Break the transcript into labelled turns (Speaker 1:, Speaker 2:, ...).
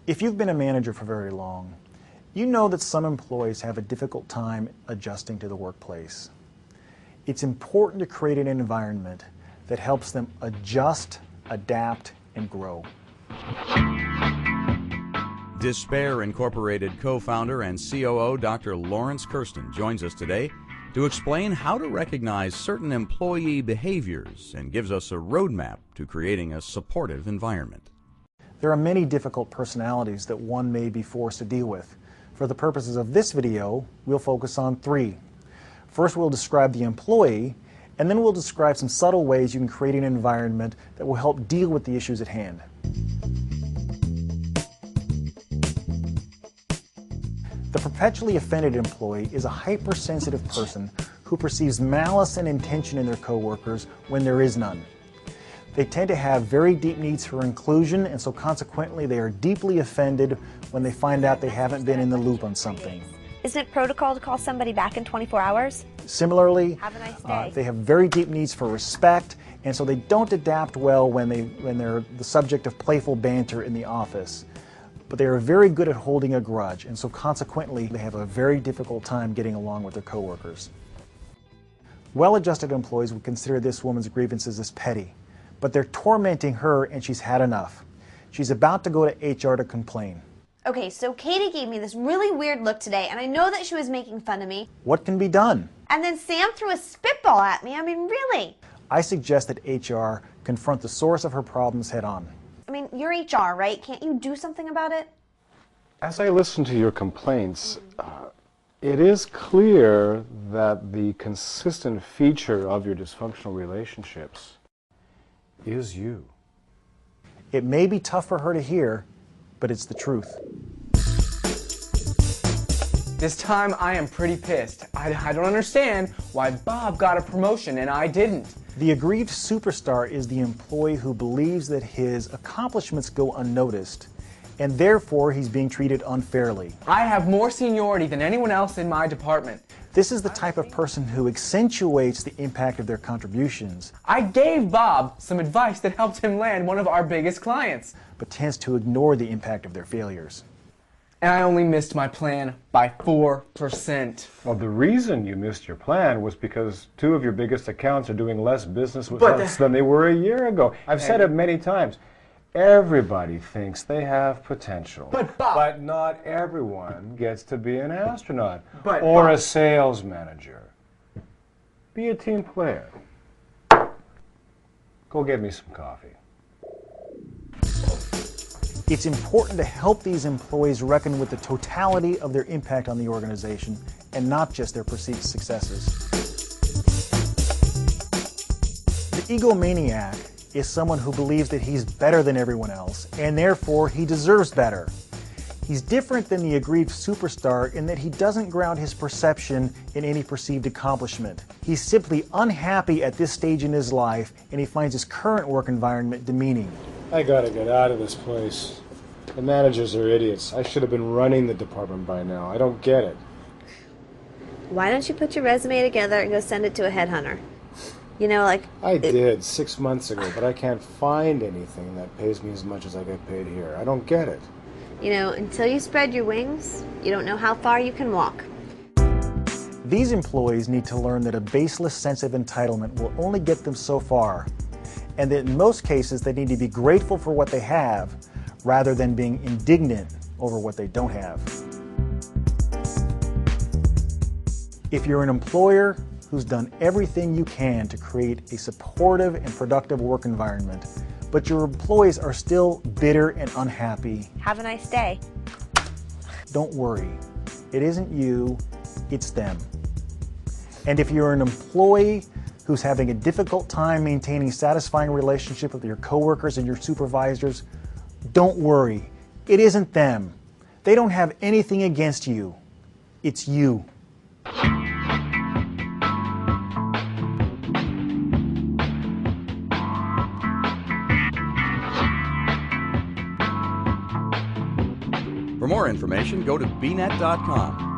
Speaker 1: If you've been a manager for very long, you know that some employees have a difficult time adjusting to the workplace. It's important to create an environment that helps them adjust, adapt, and grow.
Speaker 2: Despair Incorporated co-founder and COO Dr. Lawrence Kersten joins us today to explain how to recognize certain employee behaviors and gives us a roadmap to creating a supportive environment.
Speaker 1: There are many difficult personalities that one may be forced to deal with. For the purposes of this video, we'll focus on 3. First, we'll describe the employee, and then we'll describe some subtle ways you can create an environment that will help deal with the issues at hand. The perpetually offended employee is a hypersensitive person who perceives malice and intention in their coworkers when there is none. They tend to have very deep needs for inclusion, and so consequently they are deeply offended when they find out they haven't been in the loop on something.
Speaker 3: Isn't it protocol to call somebody back in 24 hours?
Speaker 1: Similarly,
Speaker 3: have a nice day.
Speaker 1: They have very deep needs for respect, and so they don't adapt well when they're the subject of playful banter in the office. But they are very good at holding a grudge, and so consequently they have a very difficult time getting along with their coworkers. Well-adjusted employees would consider this woman's grievances as petty, but they're tormenting her and she's had enough. She's about to go to HR to complain.
Speaker 3: Okay, so Katie gave me this really weird look today, and I know that she was making fun of me.
Speaker 1: What can be done?
Speaker 3: And then Sam threw a spitball at me. I mean, really?
Speaker 1: I suggest that HR confront the source of her problems head on.
Speaker 3: I mean, you're HR, right? Can't you do something about it?
Speaker 4: As I listen to your complaints, it is clear that the consistent feature of your dysfunctional relationships is you.
Speaker 1: It may be tough for her to hear, but it's the truth.
Speaker 5: This time I am pretty pissed. I don't understand why Bob got a promotion and I didn't.
Speaker 1: The aggrieved superstar is the employee who believes that his accomplishments go unnoticed, and therefore he's being treated unfairly.
Speaker 5: I have more seniority than anyone else in my department.
Speaker 1: This is the type of person who accentuates the impact of their contributions.
Speaker 5: I gave Bob some advice that helped him land one of our biggest clients,
Speaker 1: but tends to ignore the impact of their failures.
Speaker 5: and I only missed my plan by 4%.
Speaker 4: Well, the reason you missed your plan was because 2 of your biggest accounts are doing less business with us than they were a year ago. I've said it many times. Everybody thinks they have potential. But not everyone gets to be an astronaut or a sales manager. Be a team player. Go get me some coffee.
Speaker 1: It's important to help these employees reckon with the totality of their impact on the organization and not just their perceived successes. The Ego Maniac is someone who believes that he's better than everyone else and therefore he deserves better. He's different than the Aggrieved Superstar in that he doesn't ground his perception in any perceived accomplishment. He's simply unhappy at this stage in his life and he finds his current work environment demeaning.
Speaker 4: I gotta get out of this place. The managers are idiots. I should have been running the department by now. I don't get it.
Speaker 3: Why don't you put your resume together and go send it to a headhunter? You know, like...
Speaker 4: I did 6 months ago, but I can't find anything that pays me as much as I get paid here. I don't get it.
Speaker 3: You know, until you spread your wings, you don't know how far you can walk.
Speaker 1: These employees need to learn that a baseless sense of entitlement will only get them so far, and that in most cases they need to be grateful for what they have rather than being indignant over what they don't have. If you're an employer who's done everything you can to create a supportive and productive work environment, but your employees are still bitter and unhappy,
Speaker 3: Have a nice day.
Speaker 1: don't worry. It isn't you, it's them. And if you're an employee who's having a difficult time maintaining satisfying relationship with your coworkers and your supervisors, don't worry. It isn't them. They don't have anything against you. It's you.
Speaker 2: For more information, go to bnet.com.